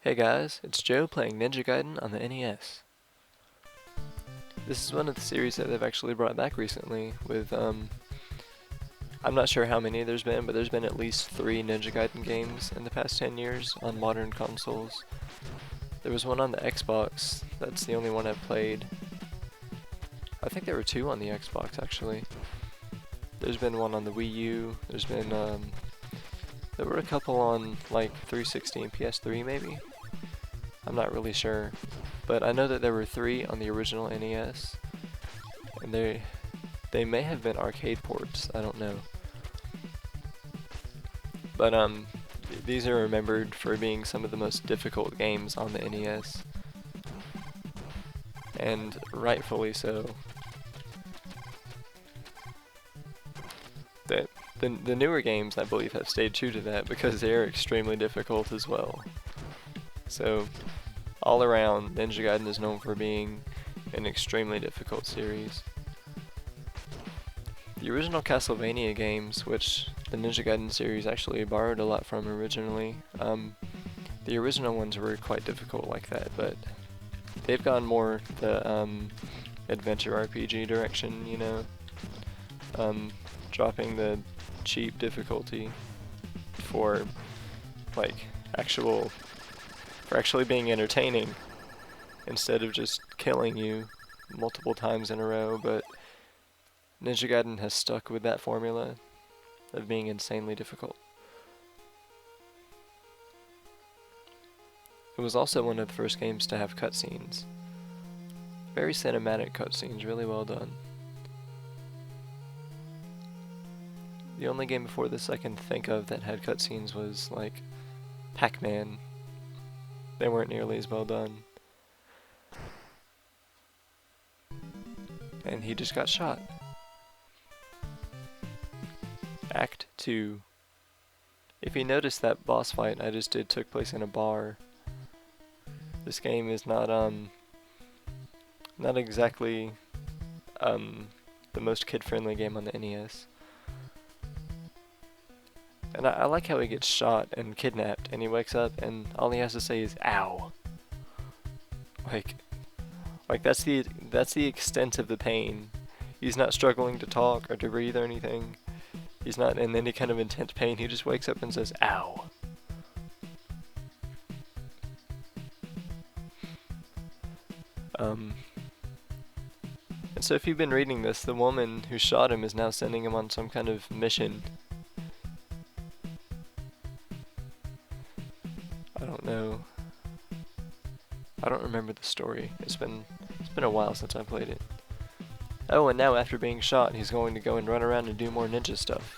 Hey guys, it's Joe playing Ninja Gaiden on the NES. This is one of the series that they've actually brought back recently with, I'm not sure how many there's been, but there's been at least 3 Ninja Gaiden games in the past 10 years on modern consoles. There was one on the Xbox, that's the only one I've played. I think there were 2 on the Xbox actually. There's been one on the Wii U, there were a couple on like 360 and PS3 maybe? I'm not really sure, but I know that there were 3 on the original NES, and they may have been arcade ports, I don't know. But these are remembered for being some of the most difficult games on the NES, and rightfully so. The newer games, I believe, have stayed true to that because they are extremely difficult as well. So, all around, Ninja Gaiden is known for being an extremely difficult series. The original Castlevania games, which the Ninja Gaiden series actually borrowed a lot from originally, the original ones were quite difficult like that, but they've gone more the adventure RPG direction, you know, dropping the cheap difficulty for like actually being entertaining instead of just killing you multiple times in a row. But Ninja Gaiden has stuck with that formula of being insanely difficult. It was also one of the first games to have cutscenes. Very cinematic cutscenes, really well done. The only game before this I can think of that had cutscenes was like Pac-Man. They weren't nearly as well done. And he just got shot. Act 2. If you notice, that boss fight I just did took place in a bar. This game is not exactly the most kid-friendly game on the NES. And I like how he gets shot and kidnapped, and he wakes up, and all he has to say is "ow." Like that's the extent of the pain. He's not struggling to talk or to breathe or anything. He's not in any kind of intense pain. He just wakes up and says "ow." And so if you've been reading this, the woman who shot him is now sending him on some kind of mission. I don't know. I don't remember the story. It's been a while since I played it. Oh, and now after being shot, he's going to go and run around and do more ninja stuff.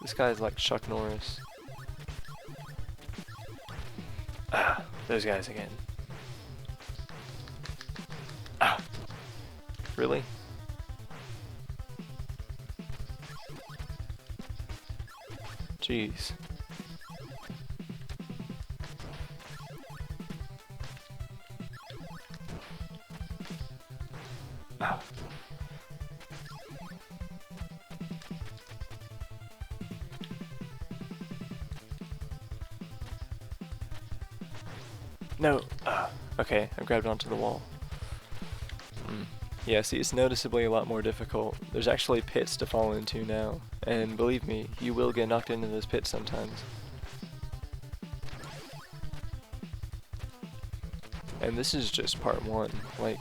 This guy's like Chuck Norris. Ah, those guys again. Ah, really? Jeez. Ah. No. Ah. Okay, I grabbed onto the wall. Yeah, see, it's noticeably a lot more difficult. There's actually pits to fall into now, and believe me, you will get knocked into those pits sometimes. And this is just part 1. Like,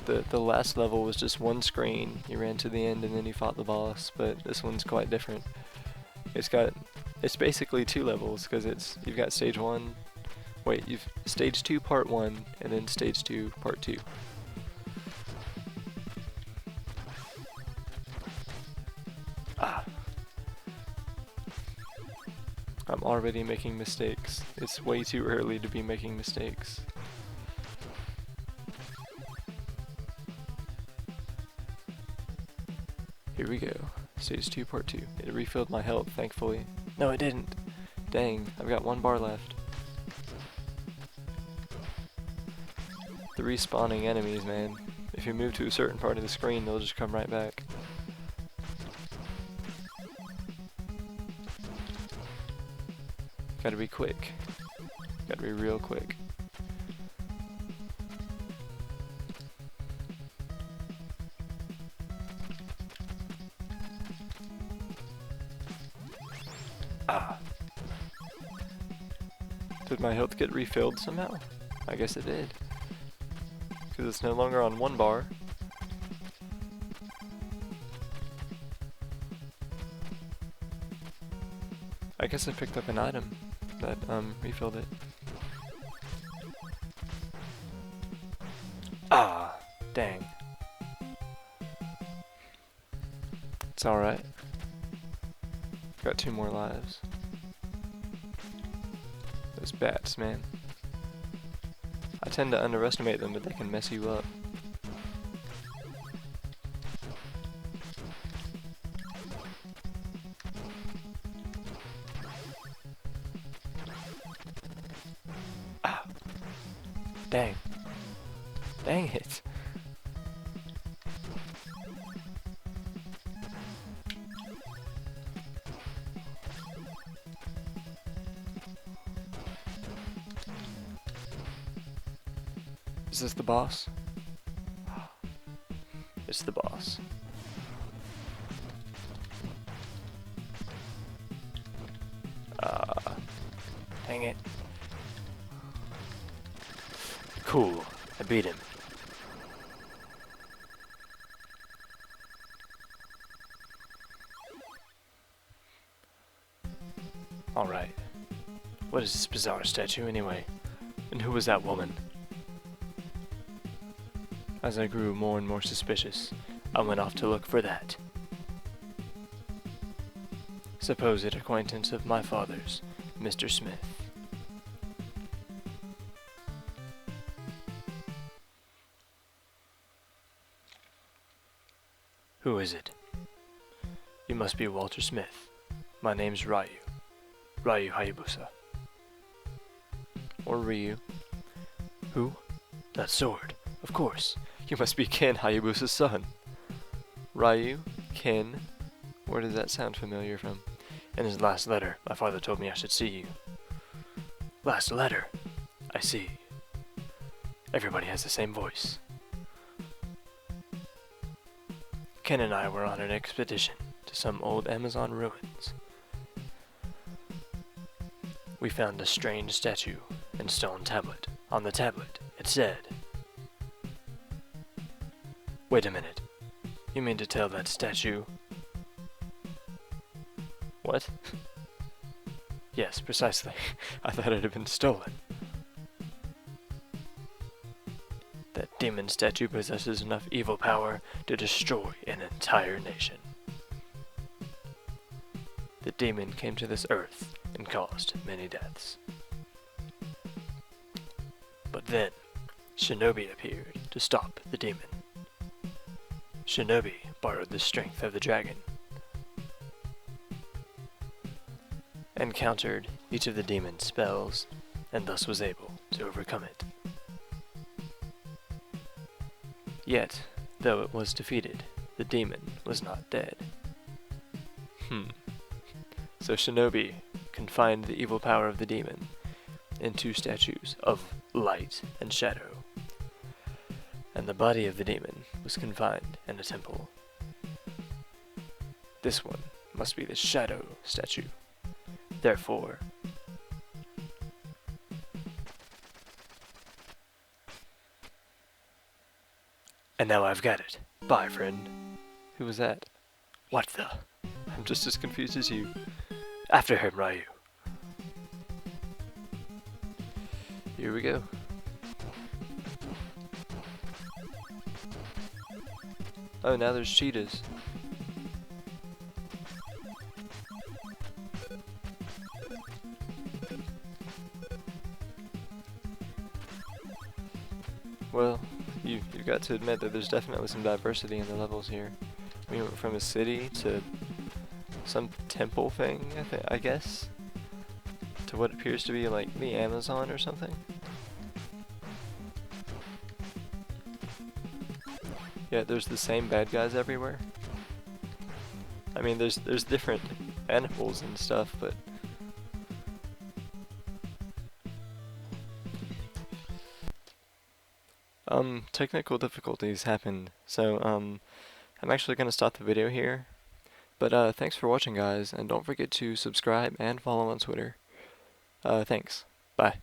the last level was just one screen, you ran to the end and then you fought the boss, but this one's quite different. It's basically 2 levels, because you've got stage 1, you've stage 2 part 1, and then stage 2 part 2. Ah. I'm already making mistakes. It's way too early to be making mistakes. Here we go. Stage 2, part 2. It refilled my health, thankfully. No, it didn't! Dang, I've got 1 bar left. The respawning enemies, man. If you move to a certain part of the screen, they'll just come right back. Gotta be quick. Gotta be real quick. Ah. Did my health get refilled somehow? I guess it did. Because it's no longer on 1 bar. I guess I picked up an item that refilled it. Ah, dang. It's alright. Got 2 more lives. Those bats, man. I tend to underestimate them, but they can mess you up. Ah. Dang. Dang it. Is this the boss? It's the boss. Dang it. Cool. I beat him. Alright. What is this bizarre statue anyway? And who was that woman? As I grew more and more suspicious, I went off to look for that supposed acquaintance of my father's, Mr. Smith. Who is it? You must be Walter Smith. My name's Ryu. Ryu Hayabusa. Or Ryu. Who? That sword. Of course. You must be Ken Hayabusa's son. Ryu? Ken? Where does that sound familiar from? In his last letter, my father told me I should see you. Last letter? I see. Everybody has the same voice. Ken and I were on an expedition to some old Amazon ruins. We found a strange statue and stone tablet. On the tablet, it said... Wait a minute. You mean to tell that statue... What? Yes, precisely. I thought it had been stolen. That demon statue possesses enough evil power to destroy an entire nation. The demon came to this earth and caused many deaths. But then, Shinobi appeared to stop the demon. Shinobi borrowed the strength of the dragon and countered each of the demon's spells, and thus was able to overcome it. Yet, though it was defeated, the demon was not dead. So Shinobi confined the evil power of the demon in 2 statues of light and shadow, and the body of the demon was confined in a temple. This one must be the shadow statue. Therefore, and now I've got it. Bye, friend. Who was that? What the? I'm just as confused as you. After him, Ryu. Here we go. Oh, now there's cheetahs. Well, you've got to admit that there's definitely some diversity in the levels here. We went from a city to some temple thing, I guess, to what appears to be like the Amazon or something. Yeah, there's the same bad guys everywhere. I mean, there's different animals and stuff, but Technical difficulties happened, so, I'm actually gonna stop the video here. But, thanks for watching, guys, and don't forget to subscribe and follow on Twitter. Thanks. Bye.